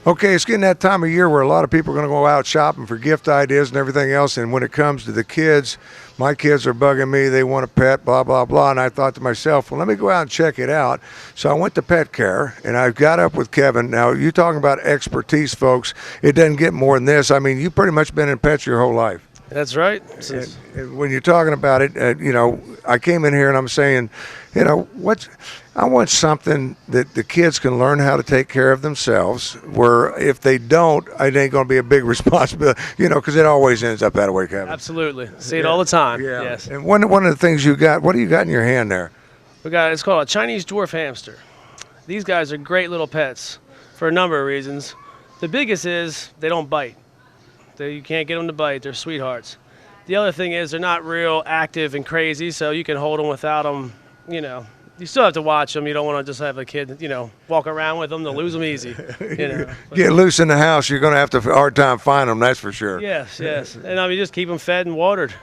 Okay, it's getting that time of year where a lot of people are going to go out shopping for gift ideas and everything else. And when it comes to the kids, my kids are bugging me. They want a pet, blah, blah, blah. And I thought to myself, well, let me go out and check it out. So I went to Pet Care, and I got up with Kevin. Now, you talking about expertise, folks. It doesn't get more than this. I mean, you've pretty much been in pets your whole life. That's right. And when you're talking about it, I came in here and I'm saying, I want something that the kids can learn how to take care of themselves, where if they don't, it ain't going to be a big responsibility, because it always ends up that way, Kevin. Absolutely. See it all the time. Yeah. Yes. And one of the things you got, what do you got in your hand there? It's called a Chinese dwarf hamster. These guys are great little pets for a number of reasons. The biggest is they don't bite. You can't get them to bite. They're sweethearts. The other thing is they're not real active and crazy, so you can hold them without them, You still have to watch them. You don't want to just have a kid, walk around with them. They'll lose them easy. Get loose in the house, you're going to have a hard time finding them, that's for sure. Yes. And just keep them fed and watered,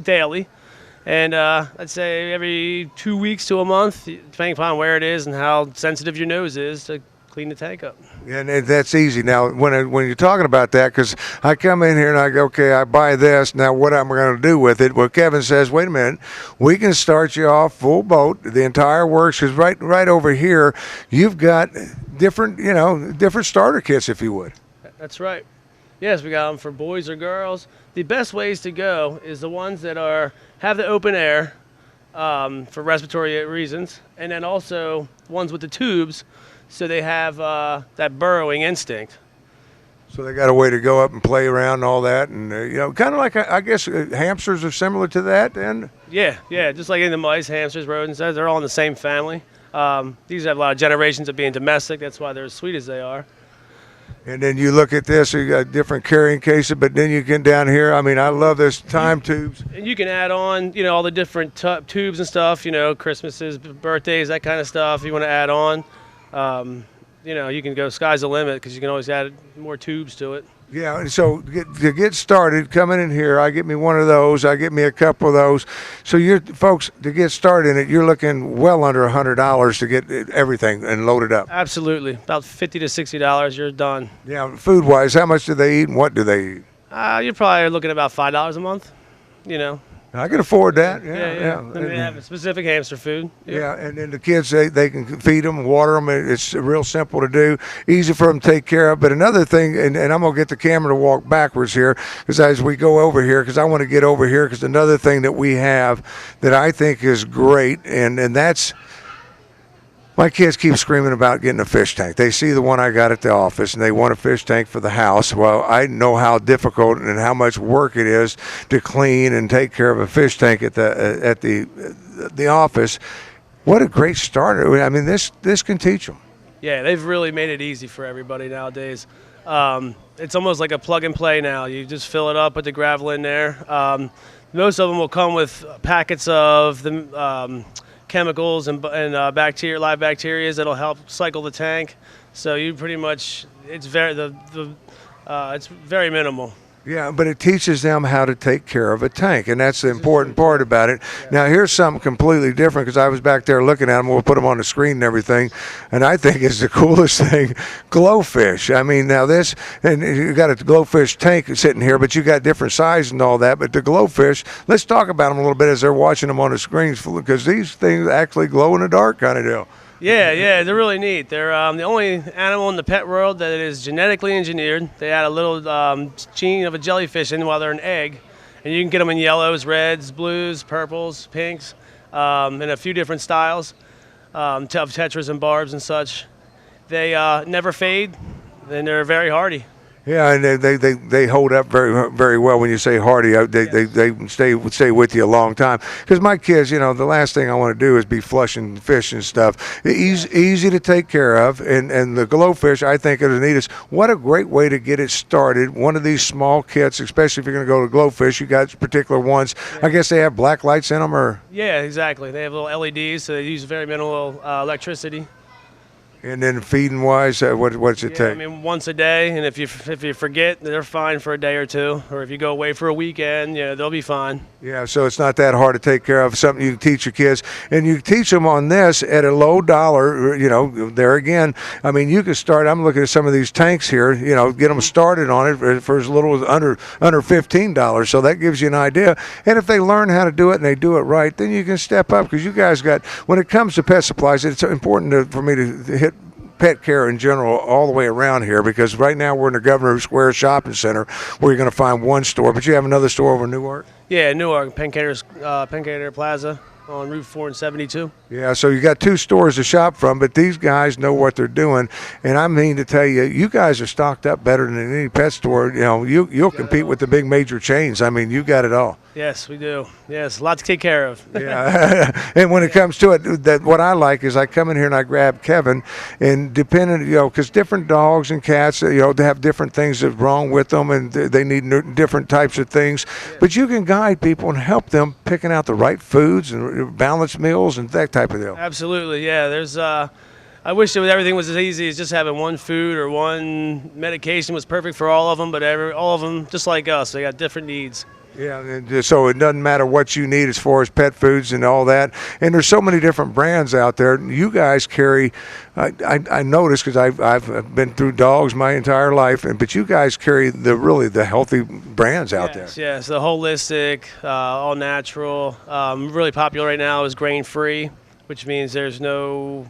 daily. And I'd say every 2 weeks to a month, depending upon where it is and how sensitive your nose is, to clean the tank up. And that's easy. Now, when you're talking about that, because I come in here and I go, okay, I buy this. Now, what am I going to do with it? Well, Kevin says, wait a minute, we can start you off full boat, the entire works. Because right over here, you've got different starter kits, if you would. That's right. Yes, we got them for boys or girls. The best ways to go is the ones that have the open air for respiratory reasons, and then also ones with the tubes. So they have that burrowing instinct. So they got a way to go up and play around and all that, and kind of like I guess hamsters are similar to that. And yeah, just like in the mice, hamsters, rodents, they're all in the same family. These have a lot of generations of being domestic. That's why they're as sweet as they are. And then you look at this, you got different carrying cases, but then you get down here. I mean, I love this time tubes. And you can add on, all the different tubes and stuff. Christmases, birthdays, that kind of stuff. You want to add on. You can go sky's the limit because you can always add more tubes to it. Yeah, so to get started, coming in here, I get me one of those. I get me a couple of those. So folks, to get started in it, you're looking well under $100 to get everything and load it up. Absolutely, about $50 to $60, you're done. Yeah, food-wise, how much do they eat and what do they eat? You're probably looking at about $5 a month. I can afford that. Yeah. And they have a specific hamster food. Yeah, and then the kids, they can feed them, water them. It's real simple to do, easy for them to take care of. But another thing, and I'm going to get the camera to walk backwards here, because as we go over here, because I want to get over here, because another thing that we have that I think is great, and that's, my kids keep screaming about getting a fish tank. They see the one I got at the office, and they want a fish tank for the house. Well, I know how difficult and how much work it is to clean and take care of a fish tank at the office. What a great starter! I mean, this can teach them. Yeah, they've really made it easy for everybody nowadays. It's almost like a plug and play now. You just fill it up, put the gravel in there. Most of them will come with packets of the chemicals and live bacteria that'll help cycle the tank. So you pretty much, it's very it's very minimal. Yeah, but it teaches them how to take care of a tank, and that's the important part about it. Yeah. Now, here's something completely different, because I was back there looking at them. We'll put them on the screen and everything, and I think it's the coolest thing, glowfish. I mean, now this, and you got a glowfish tank sitting here, but you got different sizes and all that, but the glowfish, let's talk about them a little bit as they're watching them on the screens, because these things actually glow in the dark kind of deal. Yeah, they're really neat. They're the only animal in the pet world that is genetically engineered. They add a little gene of a jellyfish in while they're an egg, and you can get them in yellows, reds, blues, purples, pinks, in a few different styles, of tetras and barbs and such. They never fade, and they're very hardy. Yeah, and they hold up very very well. When you say hardy, they stay with you a long time. Because my kids, the last thing I want to do is be flushing fish and stuff. Easy to take care of, and the glowfish, I think, are the neatest. What a great way to get it started. One of these small kits, especially if you're going to go to glowfish, you got particular ones. Yeah. I guess they have black lights in them, or? Yeah, exactly. They have little LEDs, so they use very minimal electricity. And then feeding wise, what's it Yeah, take? I mean once a day, and if you forget, they're fine for a day or two. Or if you go away for a weekend, they'll be fine. Yeah, so it's not that hard to take care of. Something you can teach your kids, and you teach them on this at a low dollar. There again, I mean, you can start. I'm looking at some of these tanks here. Get them started on it for as little as under $15. So that gives you an idea. And if they learn how to do it and they do it right, then you can step up because you guys got. When it comes to pet supplies, it's important for me to hit pet care in general all the way around here because right now we're in the Governor Square Shopping Center where you're going to find one store, but you have another store over in Newark. Yeah, Newark, Pencader Plaza on Route 4 and 72. Yeah, so you got two stores to shop from, but these guys know what they're doing, and I mean to tell you, you guys are stocked up better than any pet store. You'll compete with the big major chains. I mean, you got it all. Yes, we do. Yes, a lot to take care of. Yeah, and when it comes to it, what I like is I come in here and I grab Kevin, and depending, because different dogs and cats, they have different things that's wrong with them, and they need different types of things. But you can guide people and help them picking out the right foods and balanced meals and that type of deal. Absolutely, yeah. I wish everything was as easy as just having one food or one medication was perfect for all of them, but all of them, just like us, they got different needs. Yeah, and so it doesn't matter what you need as far as pet foods and all that. And there's so many different brands out there. You guys carry, I noticed because I've been through dogs my entire life, but you guys carry the healthy brands out there. Yes, the holistic, all natural. Really popular right now is grain free, which means there's no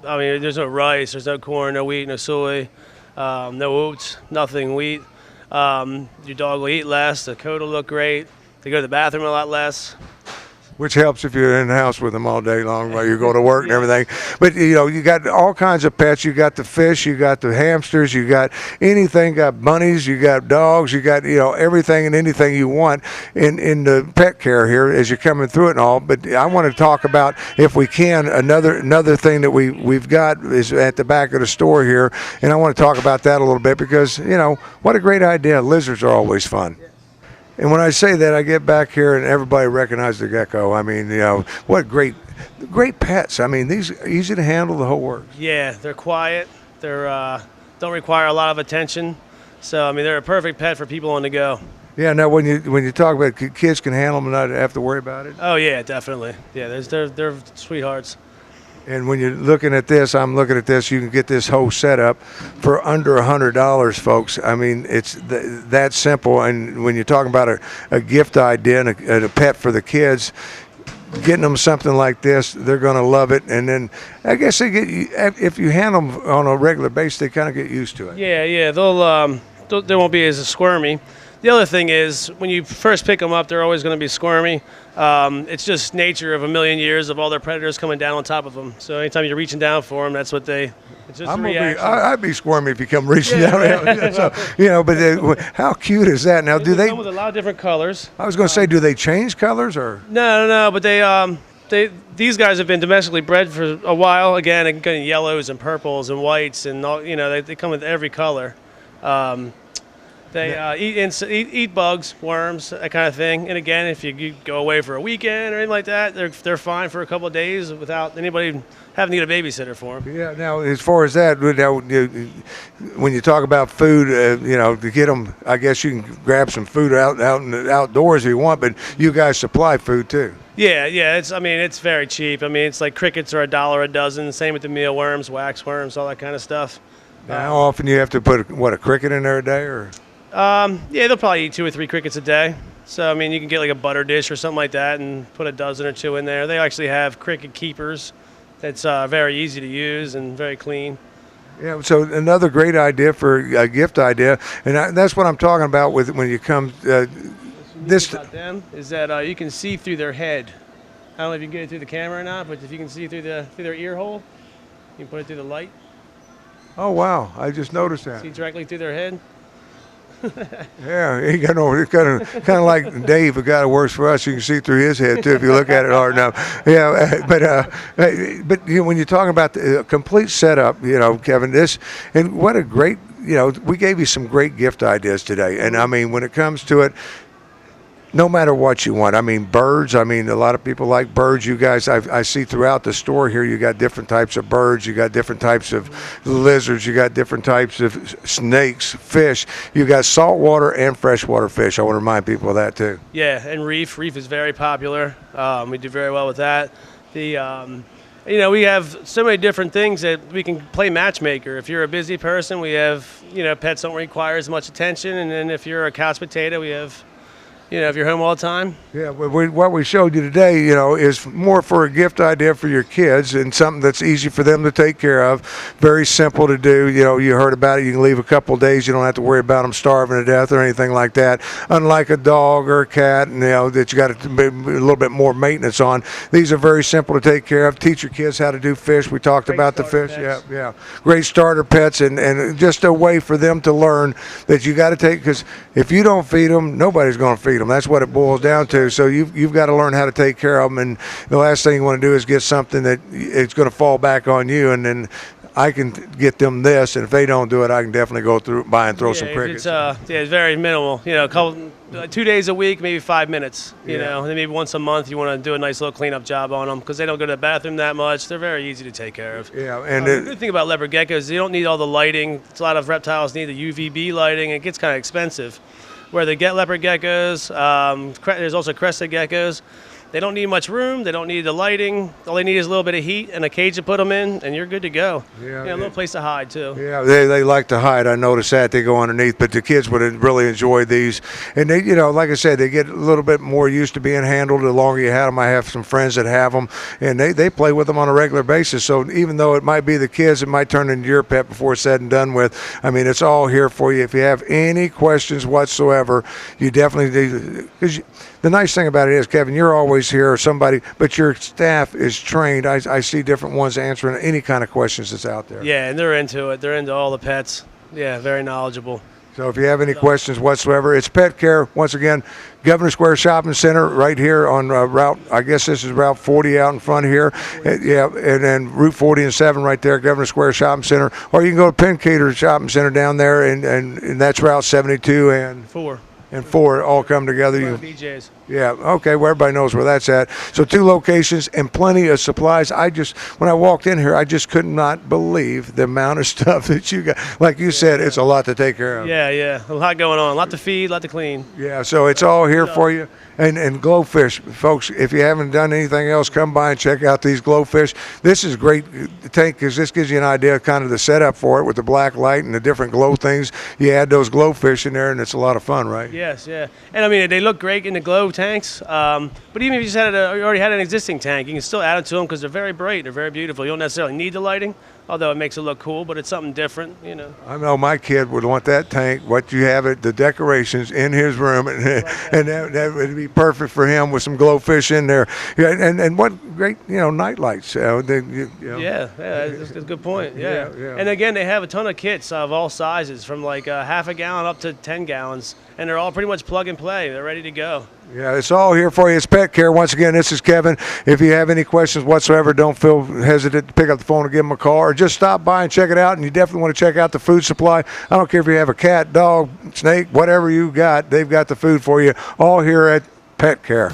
rice, there's no corn, no wheat, no soy, no oats, nothing wheat. Your dog will eat less, the coat will look great, they go to the bathroom a lot less. Which helps if you're in the house with them all day long while you go to work and everything. But, you got all kinds of pets. You got the fish, you got the hamsters, you got anything, got bunnies, you got dogs, you got, everything and anything you want in the pet care here as you're coming through it and all. But I want to talk about, if we can, another thing that we've got is at the back of the store here. And I want to talk about that a little bit because, what a great idea. Lizards are always fun. And when I say that, I get back here and everybody recognizes the gecko. I mean, what great pets. I mean, these are easy to handle, the whole works. Yeah, they're quiet. They're don't require a lot of attention. So, I mean, they're a perfect pet for people on the go. Yeah, now when you talk about kids can handle them and not have to worry about it. Oh, yeah, definitely. Yeah, they're sweethearts. And when you're looking at this, I'm looking at this, you can get this whole setup for under $100, folks. I mean, it's that simple. And when you're talking about a gift idea and a pet for the kids, getting them something like this, they're going to love it. And then I guess if you handle them on a regular basis, they kind of get used to it. Yeah, they won't be as squirmy. The other thing is, when you first pick them up, they're always going to be squirmy. It's just nature of a million years of all their predators coming down on top of them. So anytime you're reaching down for them, that's what it's just a reaction. I'd be squirmy if you come reaching down. So, but how cute is that? Now, do they come with a lot of different colors? I was going to say, do they change colors or? No, but these guys have been domestically bred for a while. Again, they get yellows and purples and whites, and all, they come with every color. They eat bugs, worms, that kind of thing. And again, if you go away for a weekend or anything like that, they're fine for a couple of days without anybody having to get a bababysitter for them. Yeah. Now, as far as that, when you talk about food, to get them, I guess you can grab some food out in the outdoors if you want, but you guys supply food too. Yeah. It's very cheap. I mean, it's like crickets are $1 a dozen. Same with the mealworms, waxworms, all that kind of stuff. Now, how often do you have to put a cricket in there a day or? They'll probably eat 2 or 3 crickets a day. So, I mean, you can get like a butter dish or something like that and put a dozen or 2 in there. They actually have cricket keepers that's very easy to use and very clean. Yeah, so another great idea for a gift idea, and that's what I'm talking about with when you come. This about them is that you can see through their head. I don't know if you can get it through the camera or not, but if you can see through their ear hole, you can put it through the light. Oh, wow. I just noticed that. See directly through their head. Yeah, it's kind of like Dave, a guy who works for us. You can see through his head too if you look at it hard enough. Yeah, but when you're talking about the complete setup, Kevin, and what a great, we gave you some great gift ideas today. And I mean, when it comes to it, no matter what you want. I mean, birds. I mean, a lot of people like birds. You guys, I see throughout the store here, you got different types of birds. You got different types of lizards. You got different types of snakes, fish. You got saltwater and freshwater fish. I want to remind people of that too. Yeah, and reef. Reef is very popular. We do very well with that. We have so many different things that we can play matchmaker. If you're a busy person, we have, pets don't require as much attention. And then if you're a couch potato, we have, if you're home all the time. Yeah, what we showed you today, is more for a gift idea for your kids and something that's easy for them to take care of. Very simple to do. You heard about it. You can leave a couple of days. You don't have to worry about them starving to death or anything like that. Unlike a dog or a cat, that you got to be a little bit more maintenance on. These are very simple to take care of. Teach your kids how to do fish. We talked about the fish. Pets. Yeah. Great starter pets and just a way for them to learn that you got to take, because if you don't feed them, nobody's going to feed them. That's what it boils down to. So you've got to learn how to take care of them, and the last thing you want to do is get something that it's going to fall back on you, and then I can get them this, and if they don't do it, I can definitely go through by and throw some crickets. It's very minimal. 2 days a week, maybe 5 minutes. And then maybe once a month you want to do a nice little cleanup job on them because they don't go to the bathroom that much. They're very easy to take care of. Yeah, and the good thing about leopard geckos is you don't need all the lighting. A lot of reptiles need the UVB lighting. It gets kind of expensive. Where they get leopard geckos, there's also crested geckos. They don't need much room. They don't need the lighting. All they need is a little bit of heat and a cage to put them in, and you're good to go. A little place to hide, too. Yeah, they like to hide. I noticed that. They go underneath, but the kids would really enjoy these. And they, like I said, they get a little bit more used to being handled the longer you have them. I have some friends that have them, and they play with them on a regular basis. So even though it might be the kids, it might turn into your pet before it's said and done with. I mean, it's all here for you. If you have any questions whatsoever, you definitely do. Because the nice thing about it is, Kevin, you're always here or somebody, but your staff is trained. I see different ones answering any kind of questions that's out there. Yeah, and they're into it. They're into all the pets. Yeah, very knowledgeable. So if you have any questions whatsoever, it's Pet Care. Once again, Governor Square Shopping Center right here on Route, I guess this is Route 40 out in front here. And then Route 40 and 7 right there, Governor Square Shopping Center. Or you can go to Pencader Shopping Center down there, and that's Route 72 and 4 all come together. BJ's. Yeah, okay, well, everybody knows where that's at. So 2 locations and plenty of supplies. When I walked in here, I just could not believe the amount of stuff that you got. Like you said, it's a lot to take care of. Yeah, a lot going on. A lot to feed, a lot to clean. Yeah, so it's all here for you. And glowfish, folks, if you haven't done anything else, come by and check out these glowfish. This is great tank because this gives you an idea of kind of the setup for it with the black light and the different glow things. You add those glowfish in there, and it's a lot of fun, right? Yes, yeah. And I mean, they look great in the glow tanks. But even if you just you already had an existing tank, you can still add it to them because they're very bright. They're very beautiful. You don't necessarily need the lighting, although it makes it look cool, but it's something different, I know my kid would want that tank, what you have it, the decorations in his room, and that would be perfect for him with some glowfish in there. Yeah, and what great, night lights. Yeah, that's a good point. Yeah. And again, they have a ton of kits of all sizes, from like half a gallon up to 10 gallons, and they're all pretty much plug and play. They're ready to go. Yeah, it's all here for you. It's Pet Care. Once again, this is Kevin. If you have any questions whatsoever, don't feel hesitant to pick up the phone and give them a call, or just stop by and check it out. And you definitely want to check out the food supply. I don't care if you have a cat, dog, snake, whatever you got, they've got the food for you, all here at Pet Care.